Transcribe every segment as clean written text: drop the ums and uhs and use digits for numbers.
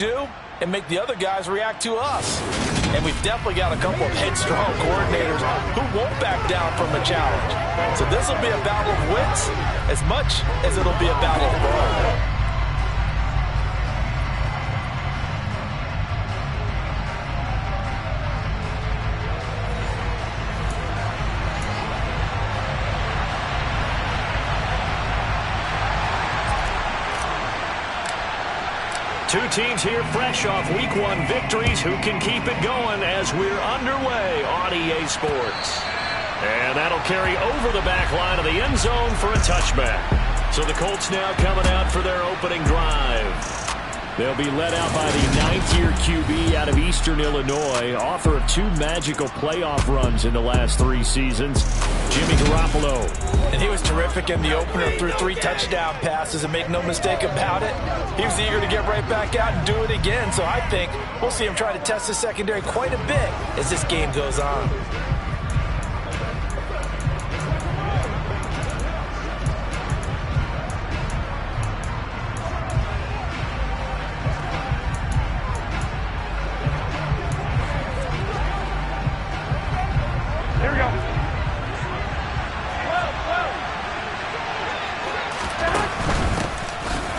do and make the other guys react to us. And we've definitely got a couple of headstrong coordinators who won't back down from a challenge. So this will be a battle of wits as much as it'll be a battle of brawn. Two teams here fresh off Week 1 victories. Who can keep it going as we're underway on EA Sports? And that'll carry over the back line of the end zone for a touchback. So the Colts now coming out for their opening drive. They'll be led out by the ninth-year QB out of Eastern Illinois, author of 2 magical playoff runs in the last 3 seasons, Jimmy Garoppolo. And he was terrific in the opener, threw 3 touchdown passes, and make no mistake about it, he was eager to get right back out and do it again. So I think we'll see him try to test the secondary quite a bit as this game goes on.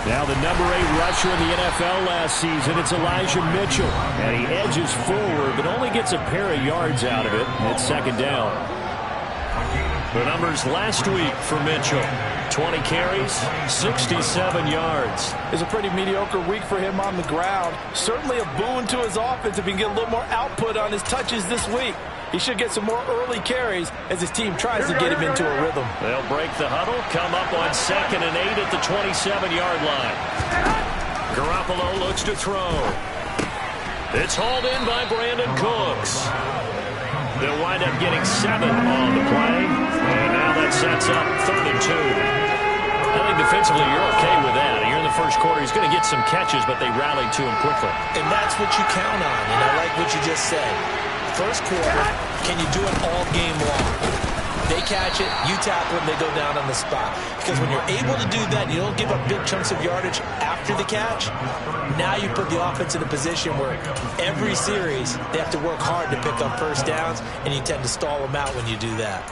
Now the number 8 rusher in the NFL last season, it's Elijah Mitchell. And he edges forward, but only gets a pair of yards out of it. It's second down. The numbers last week for Mitchell. 20 carries, 67 yards. It's a pretty mediocre week for him on the ground. Certainly a boon to his offense if he can get a little more output on his touches this week. He should get some more early carries as his team tries to get him into a rhythm. They'll break the huddle, come up on 2nd and 8 at the 27-yard line. Garoppolo looks to throw. It's hauled in by Brandon Cooks. They'll wind up getting 7 on the play. And now that sets up 3rd and 2. I think defensively you're okay with that. Here in the first quarter, he's going to get some catches, but they rallied to him quickly. And that's what you count on, and I like what you just said. First quarter, can you do it all game long? They catch it, you tackle them, they go down on the spot. Because when you're able to do that, you don't give up big chunks of yardage after the catch, now you put the offense in a position where every series they have to work hard to pick up first downs, and you tend to stall them out when you do that.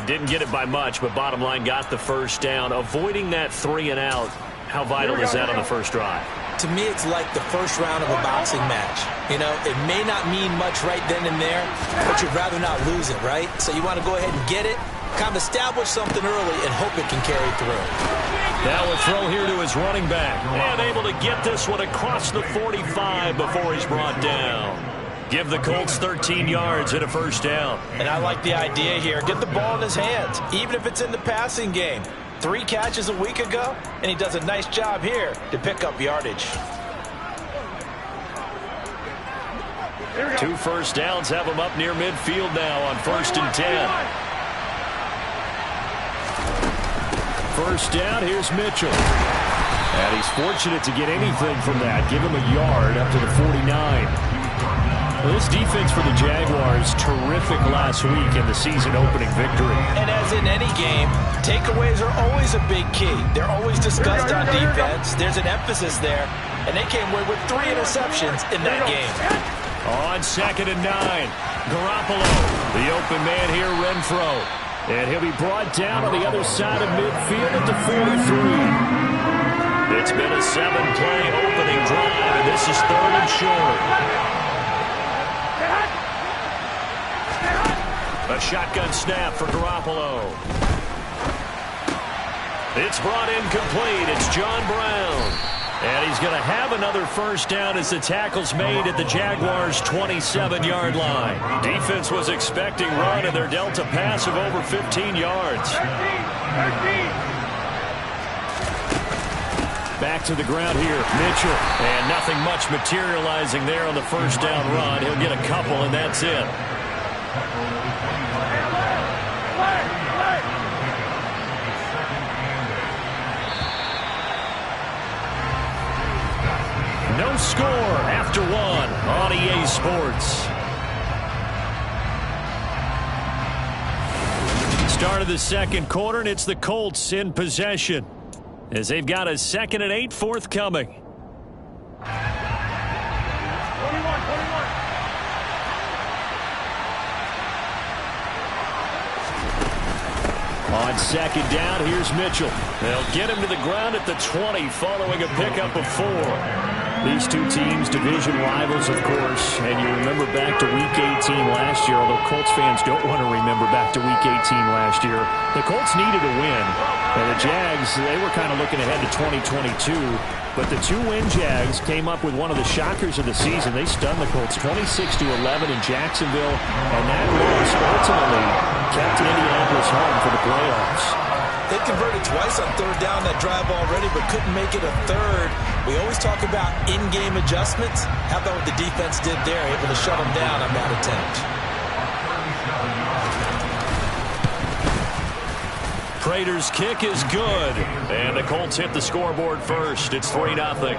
Didn't get it by much, but bottom line got the first down. Avoiding that 3 and out, how vital is that on the first drive? To me, it's like the first round of a boxing match. You know, it may not mean much right then and there, but you'd rather not lose it, right? So you want to go ahead and get it, kind of establish something early, and hope it can carry through. Now a throw here to his running back. And able to get this one across the 45 before he's brought down. Give the Colts 13 yards and a first down. And I like the idea here. Get the ball in his hands, even if it's in the passing game. 3 catches a week ago, and he does a nice job here to pick up yardage. 2 first downs have him up near midfield now on 1st and 10. First down, here's Mitchell. And he's fortunate to get anything from that. Give him a yard up to the 49. Well, this defense for the Jaguars, terrific last week in the season-opening victory. And as in any game, takeaways are always a big key. They're always discussed on defense. There's an emphasis there, and they came away with 3 interceptions in that game. On 2nd and 9, Garoppolo, the open man here, Renfro. And he'll be brought down on the other side of midfield at the 43. It's been a 7-play opening drive, and this is 3rd and short. A shotgun snap for Garoppolo. It's brought in complete. It's John Brown. And he's going to have another first down as the tackle's made at the Jaguars' 27-yard line. Defense was expecting run, and they're dealt a pass of over 15 yards. 13. Back to the ground here, Mitchell. And nothing much materializing there on the first down run. He'll get a couple, and that's it. No score after 1 on EA Sports. Start of the second quarter, and it's the Colts in possession as they've got a 2nd and 8 forthcoming. On second down, here's Mitchell. They'll get him to the ground at the 20 following a pickup of 4. These two teams, division rivals, of course, and you remember back to Week 18 last year, although Colts fans don't want to remember back to Week 18 last year. The Colts needed a win, and the Jags, they were kind of looking ahead to 2022, but the two-win Jags came up with one of the shockers of the season. They stunned the Colts 26-11 in Jacksonville, and that loss ultimately kept Indianapolis home for the playoffs. They converted twice on third down that drive already, but couldn't make it a third. We always talk about in-game adjustments. How about what the defense did there, able to shut them down on that attempt. Prater's kick is good, and the Colts hit the scoreboard first. It's 3-0.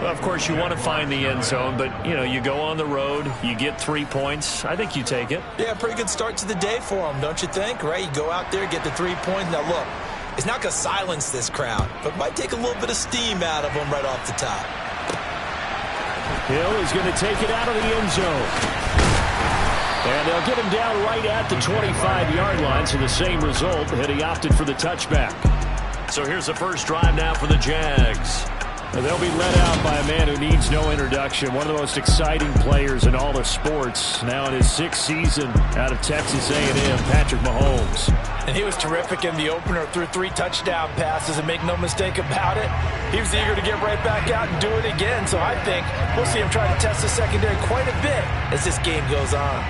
Well, of course, you want to find the end zone, but, you know, you go on the road, you get 3 points. I think you take it. Yeah, pretty good start to the day for them, don't you think? Right? You go out there, get the 3 points. Now, look, it's not going to silence this crowd, but might take a little bit of steam out of them right off the top. Hill is going to take it out of the end zone. And they'll get him down right at the 25-yard line, so the same result, and he opted for the touchback. So here's the first drive now for the Jags. And they'll be led out by a man who needs no introduction, one of the most exciting players in all of sports, now in his 6th season out of Texas A&M, Patrick Mahomes. And he was terrific in the opener, threw 3 touchdown passes, and make no mistake about it, he was eager to get right back out and do it again. So I think we'll see him try to test the secondary quite a bit as this game goes on.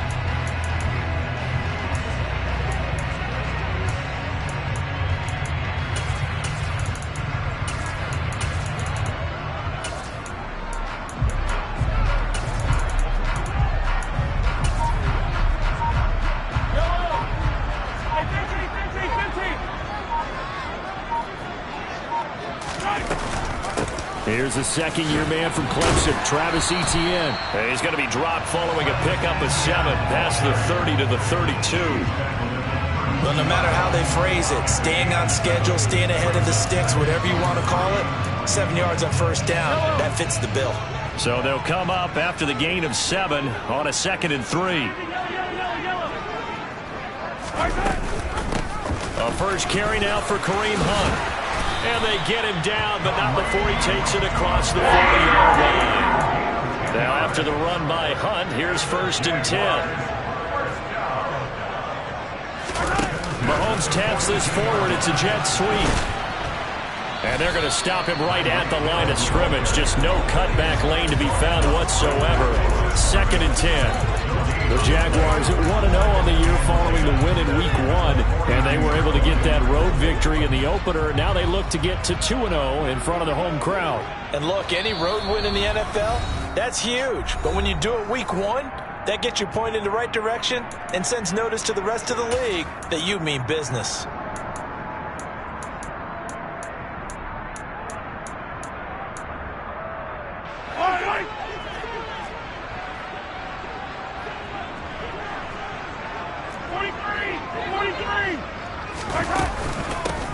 Here's the second-year man from Clemson, Travis Etienne. He's going to be dropped following a pickup of 7 past the 30 to the 32. Well, no matter how they phrase it, staying on schedule, staying ahead of the sticks, whatever you want to call it, 7 yards on first down, that fits the bill. So they'll come up after the gain of 7 on a 2nd and 3. A first carry now for Kareem Hunt. And they get him down, but not before he takes it across the 40-yard line. Now after the run by Hunt, here's 1st and 10. Mahomes taps this forward. It's a jet sweep. And they're going to stop him right at the line of scrimmage. Just no cutback lane to be found whatsoever. 2nd and 10. The Jaguars at 1-0 on the year following the win in Week 1, and they were able to get that road victory in the opener. Now they look to get to 2-0 in front of the home crowd. And look, any road win in the NFL, that's huge. But when you do it Week 1, that gets you pointed in the right direction and sends notice to the rest of the league that you mean business.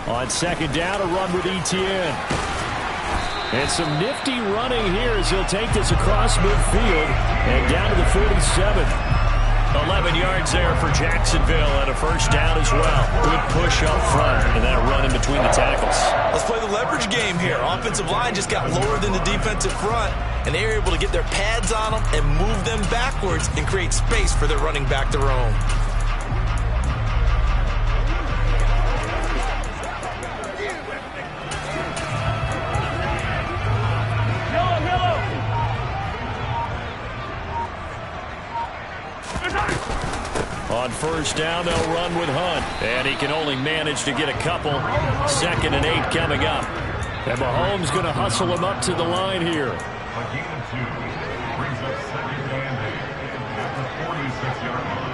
On 2nd down, a run with Etienne. And some nifty running here as he'll take this across midfield and down to the 47. 11 yards there for Jacksonville and a first down as well. Good push up front and that run in between the tackles. Let's play the leverage game here. Offensive line just got lower than the defensive front, and they were able to get their pads on them and move them backwards and create space for their running back to roam. On first down, they'll run with Hunt. And he can only manage to get a couple. 2nd and 8 coming up. And Mahomes going to hustle him up to the line here. Again, 2 brings up 2nd and 8 at the 46-yard line.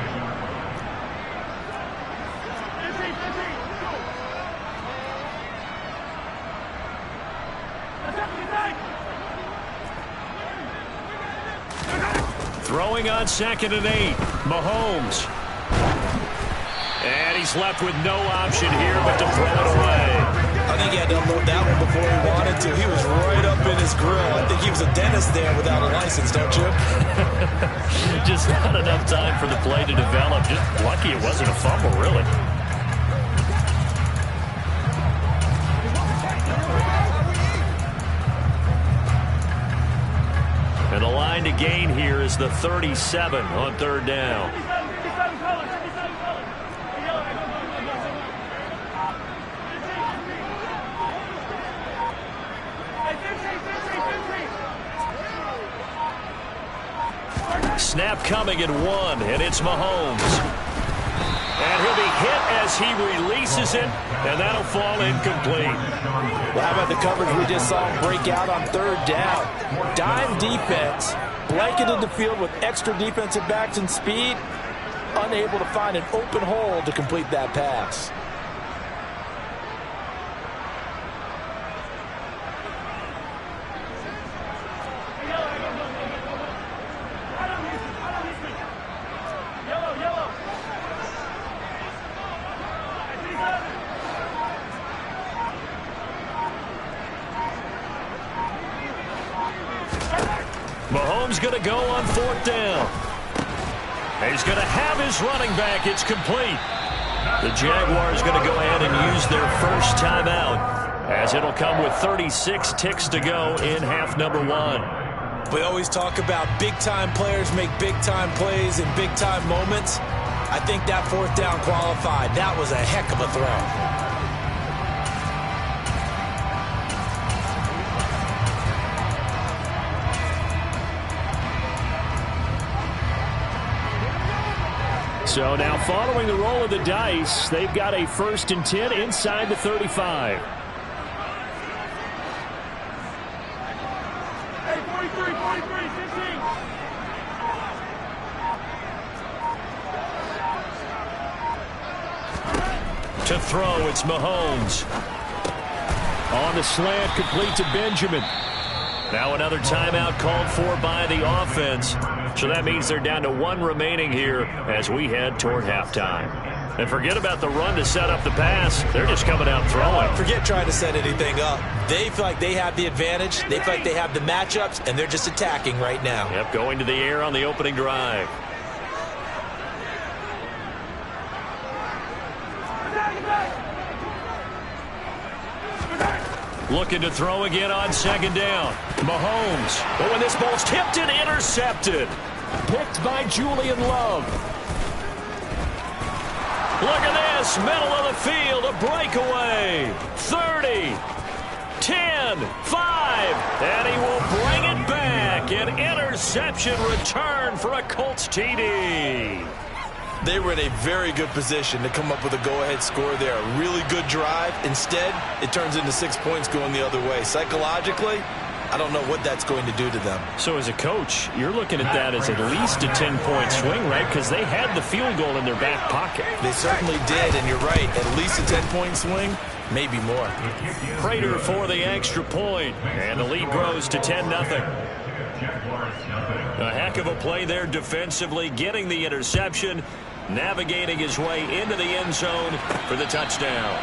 Throwing on 2nd and 8. Mahomes. And he's left with no option here but to throw it away. I think he had to unload that one before he wanted to. He was right up in his grill. I think he was a dentist there without a license, don't you? Just not enough time for the play to develop. Just lucky it wasn't a fumble, really. trying to gain here is the 37 on third down. Snap coming at 1, and it's Mahomes. And he'll be hit as he releases it, and that'll fall incomplete. Well, how about the coverage we just saw him break out on third down? Dime defense, blanketed the field with extra defensive backs and speed, unable to find an open hole to complete that pass. Mahomes going to go on fourth down. He's going to have his running back. It's complete. The Jaguars going to go ahead and use their first timeout, as it'll come with 36 ticks to go in half number 1. We always talk about big-time players make big-time plays in big-time moments. I think that fourth down qualified. That was a heck of a throw. So now following the roll of the dice, they've got a 1st and 10 inside the 35. Hey, 43, 15. To throw, it's Mahomes. On the slant, complete to Benjamin. Now another timeout called for by the offense. So that means they're down to 1 remaining here as we head toward halftime. And forget about the run to set up the pass. They're just coming out throwing. Forget trying to set anything up. They feel like they have the advantage. They feel like they have the matchups, and they're just attacking right now. Yep, going to the air on the opening drive. Looking to throw again on second down. Mahomes. But when this ball's tipped and intercepted. Picked by Julian Love. Look at this. Middle of the field. A breakaway. 30. 10. 5. And he will bring it back. An interception return for a Colts TD. They were in a very good position to come up with a go-ahead score there. A really good drive. Instead, it turns into 6 points going the other way. Psychologically, I don't know what that's going to do to them. So as a coach, you're looking at that as at least a 10-point swing, right? Because they had the field goal in their back pocket. They certainly did, and you're right. At least a 10-point swing, maybe more. Prater for the extra point, and the lead grows to 10-0. A heck of a play there defensively, getting the interception, navigating his way into the end zone for the touchdown.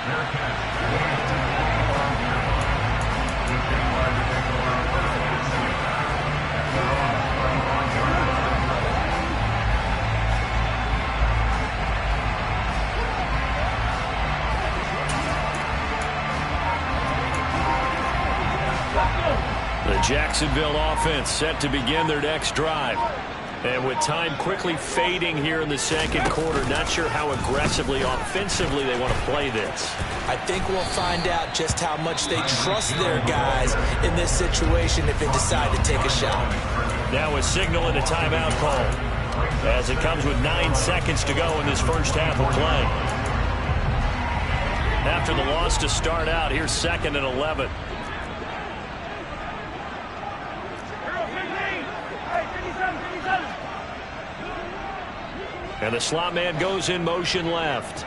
The Jacksonville offense set to begin their next drive. And with time quickly fading here in the second quarter, not sure how aggressively, offensively they want to play this. I think we'll find out just how much they trust their guys in this situation if they decide to take a shot. Now a signal and a timeout call as it comes with 9 seconds to go in this first half of play. After the loss to start out, here's 2nd and 11. And the slot man goes in motion left.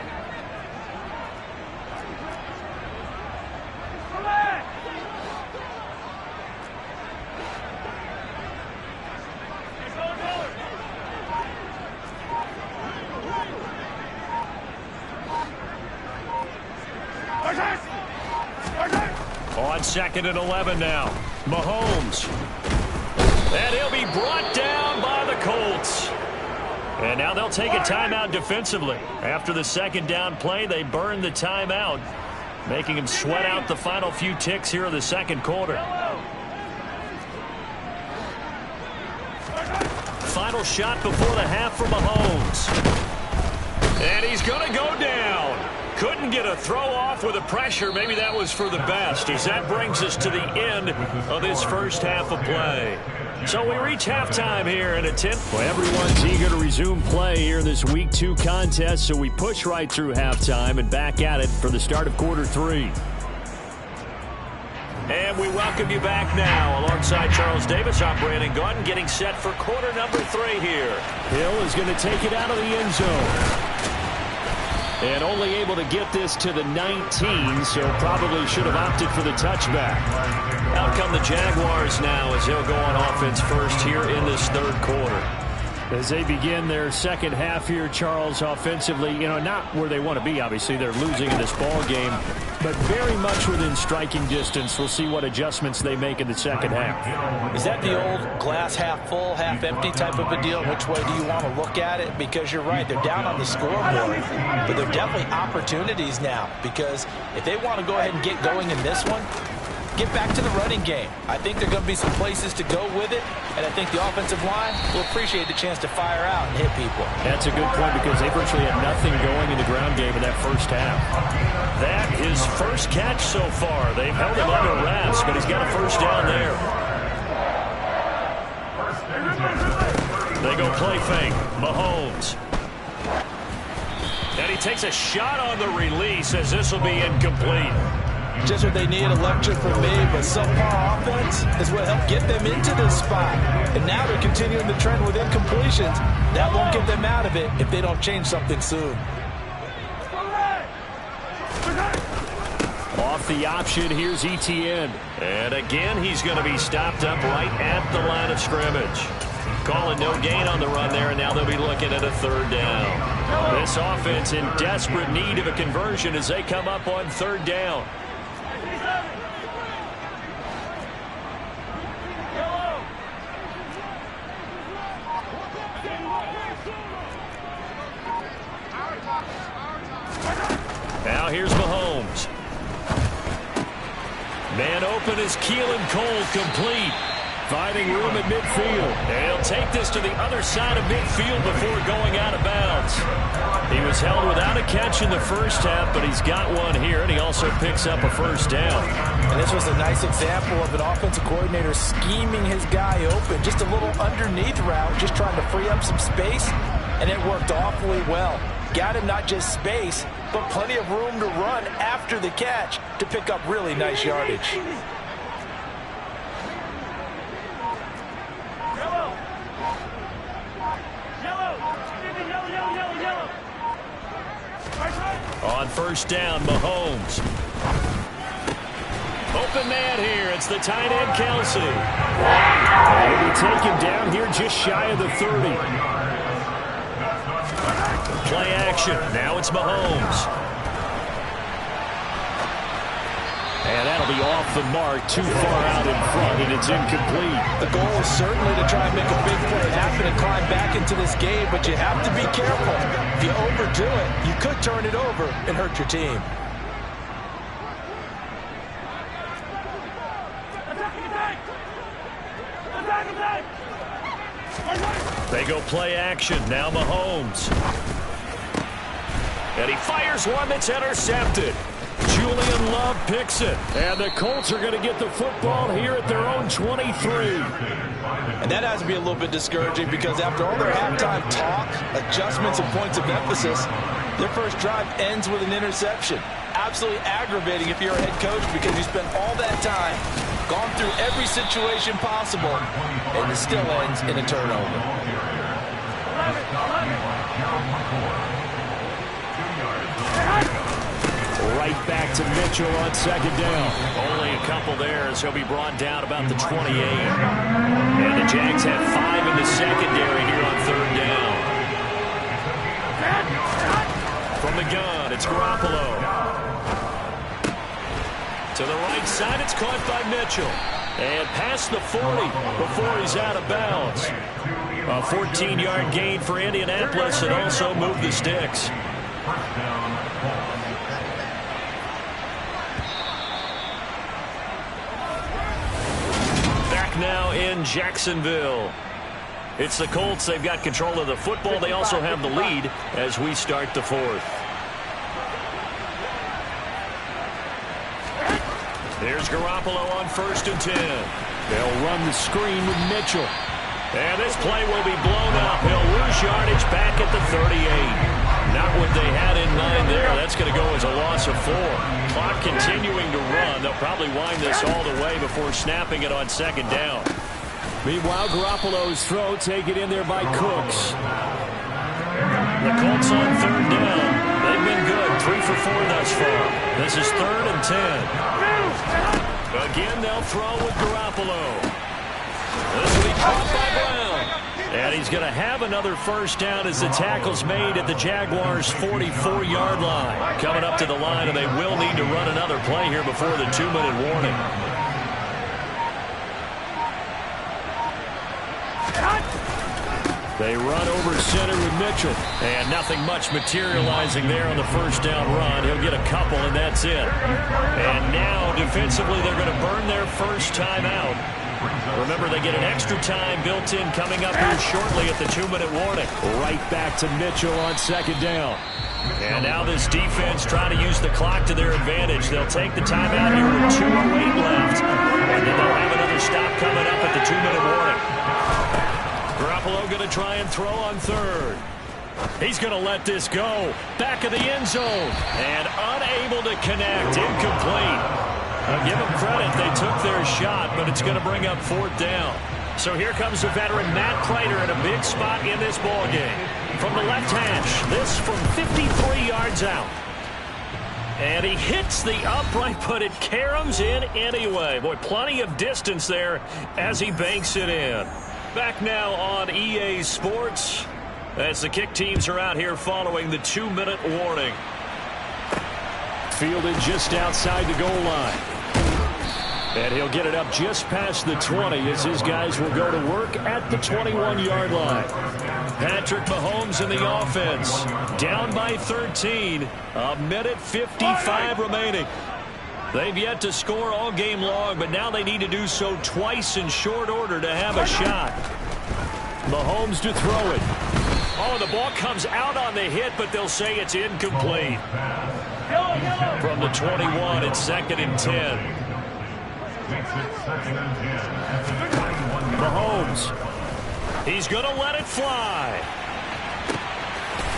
On 2nd and 11 now. Mahomes. And he'll be brought down by the Colts. And now they'll take a timeout defensively. After the second down play, they burn the timeout, making him sweat out the final few ticks here in the second quarter. final shot before the half for Mahomes. And he's going to go down. Couldn't get a throw off with the pressure. Maybe that was for the best, as that brings us to the end of this first half of play. So we reach halftime here in a 10th. Well, everyone's eager to resume play here in this Week 2 contest, so we push right through halftime and back at it for the start of quarter 3. And we welcome you back now. Alongside Charles Davis, I'm Brandon Gaudin, getting set for quarter number 3 here. Hill is going to take it out of the end zone. And only able to get this to the 19, so probably should have opted for the touchback. Out come the Jaguars now as they'll go on offense first here in this third quarter. As they begin their second half here, Charles, offensively, not where they want to be, obviously. They're losing in this ball game, but very much within striking distance. We'll see what adjustments they make in the second half. Is that the old glass half full, half empty type of a deal? Which way do you want to look at it? Because you're right, they're down on the scoreboard, but they're definitely opportunities now, because if they want to go ahead and get going in this one, get back to the running game. I think there are going to be some places to go with it, and I think the offensive line will appreciate the chance to fire out and hit people. That's a good point, because they virtually had nothing going in the ground game in that first half. That his first catch so far. They've held him under wraps, but he's got a first down there. They go play fake. Mahomes. And he takes a shot on the release, as this will be incomplete. Just what they need, a lecture from me, but subpar offense is what helped get them into this spot. And now they're continuing the trend with incompletions. That won't get them out of it if they don't change something soon. Off the option, here's Etienne. And again, he's going to be stopped up right at the line of scrimmage. Calling no gain on the run there, and now they'll be looking at a third down. This offense in desperate need of a conversion as they come up on third down. Now here's Mahomes. Man open is KCiNCO'S, complete. Finding room at midfield. And he'll take this to the other side of midfield before going out of bounds. He was held without a catch in the first half, but he's got one here, and he also picks up a first down. And this was a nice example of an offensive coordinator scheming his guy open. Just a little underneath route, just trying to free up some space, and it worked awfully well. Got him not just space, but plenty of room to run after the catch to pick up really nice yardage. On first down, Mahomes. Open man here. It's the tight end, Kelsey. He'll be taken down here just shy of the 30. Play action. Now it's Mahomes. And that'll be off the mark, too far out in front, and it's incomplete. The goal is certainly to try and make a big play happen and climb back into this game, but you have to be careful. If you overdo it, you could turn it over and hurt your team. They go play action. Now Mahomes. And he fires one that's intercepted. Julian Love picks it. And the Colts are going to get the football here at their own 23. And that has to be a little bit discouraging, because after all their halftime talk, adjustments, and points of emphasis, their first drive ends with an interception. Absolutely aggravating if you're a head coach, because you spent all that time, gone through every situation possible, and it still ends in a turnover. Right back to Mitchell on second down. Only a couple there as he'll be brought down about the 28. And the Jags have 5 in the secondary here on third down. From the gun, it's Garoppolo. To the right side, it's caught by Mitchell. And past the 40 before he's out of bounds. A 14-yard gain for Indianapolis, and also moved the sticks. Back now in Jacksonville. It's the Colts. They've got control of the football. They also have the lead as we start the fourth. Here's Garoppolo on 1st and 10. They'll run the screen with Mitchell. And this play will be blown up. He'll lose yardage back at the 38. Not what they had in mind there. That's going to go as a loss of 4. Clock continuing to run. They'll probably wind this all the way before snapping it on 2nd down. Meanwhile, Garoppolo's throw taken in there by Cooks. The Colts on 3rd down. They've been good. 3 for 4 thus far. This is 3rd and 10. Again, they'll throw with Garoppolo. This will be caught by Brown. And he's going to have another 1st down as the tackle's made at the Jaguars' 44-yard line. Coming up to the line, and they will need to run another play here before the 2-minute warning. They run over center with Mitchell. And nothing much materializing there on the 1st down run. He'll get a couple, and that's it. And now, defensively, they're going to burn their 1st time out. Remember, they get an extra time built in coming up here shortly at the 2-minute warning. Right back to Mitchell on 2nd down. And now this defense trying to use the clock to their advantage. They'll take the timeout here with 2:08 left. And then they'll have another stop coming up at the 2-minute warning. Garoppolo going to try and throw on 3rd. He's going to let this go. Back of the end zone. And unable to connect. Incomplete. Give them credit. They took their shot, but it's going to bring up 4th down. So here comes the veteran Matt Prater in a big spot in this ballgame. From the left hash, this from 53 yards out. And he hits the upright, but it caroms in anyway. Boy, plenty of distance there as he banks it in. Back now on EA Sports as the kick teams are out here following the 2-minute warning. Fielded just outside the goal line. And he'll get it up just past the 20 as his guys will go to work at the 21-yard line. Patrick Mahomes in the offense. Down by 13. 1:55 remaining. They've yet to score all game long, but now they need to do so twice in short order to have a shot. Mahomes to throw it. Oh, the ball comes out on the hit, but they'll say it's incomplete. From the 21, it's 2nd and 10. Mahomes. He's going to let it fly.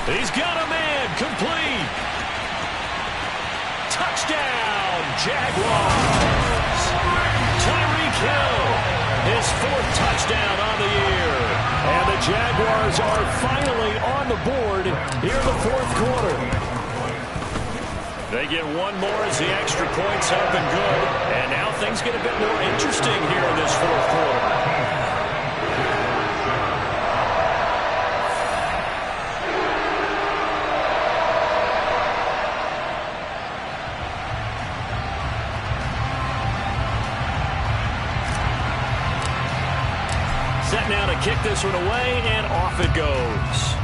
He's got a man. Complete. Touchdown, Jaguars. Tyreek Hill. His 4th touchdown on the year. And the Jaguars are finally on the board here in the 4th quarter. They get one more as the extra point's up and good. And now things get a bit more interesting here in this 4th quarter. Set now to kick this one away, and off it goes.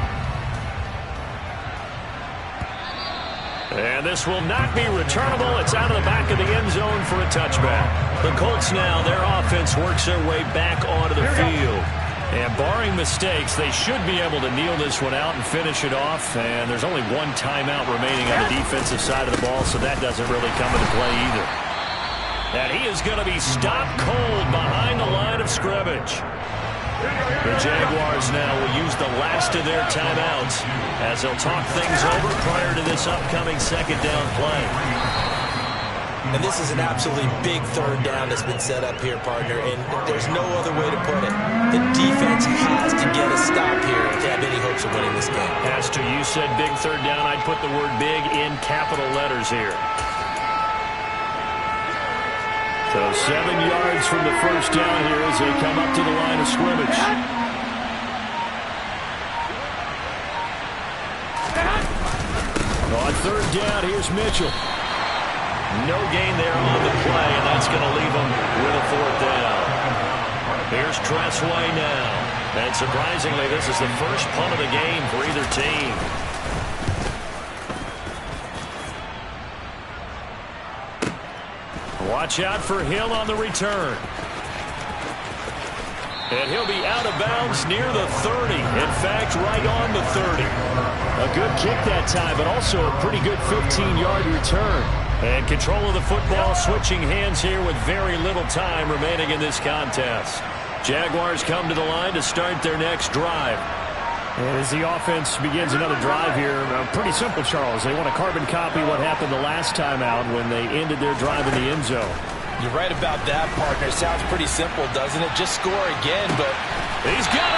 And this will not be returnable. It's out of the back of the end zone for a touchback. The Colts now, their offense works their way back onto the field. And barring mistakes, they should be able to kneel this one out and finish it off. And there's only one timeout remaining on the defensive side of the ball, so that doesn't really come into play either. And he is going to be stopped cold behind the line of scrimmage. The Jaguars now will use the last of their timeouts as they'll talk things over prior to this upcoming 2nd down play. And this is an absolutely big 3rd down that's been set up here, partner, and there's no other way to put it. The defense has to get a stop here to have any hopes of winning this game. As to you said big 3rd down, I'd put the word big in capital letters here. So 7 yards from the 1st down here as they come up to the line of scrimmage. On 3rd down, here's Mitchell. No gain there on the play, and that's going to leave them with a 4th down. Here's Tressway now. And surprisingly, this is the first punt of the game for either team. Watch out for Hill on the return. And he'll be out of bounds near the 30. In fact, right on the 30. A good kick that time, but also a pretty good 15-yard return. And control of the football switching hands here with very little time remaining in this contest. Jaguars come to the line to start their next drive. And as the offense begins another drive here, pretty simple, Charles. They want to carbon copy what happened the last time out when they ended their drive in the end zone. You're right about that, partner. Sounds pretty simple, doesn't it? Just score again, but he's got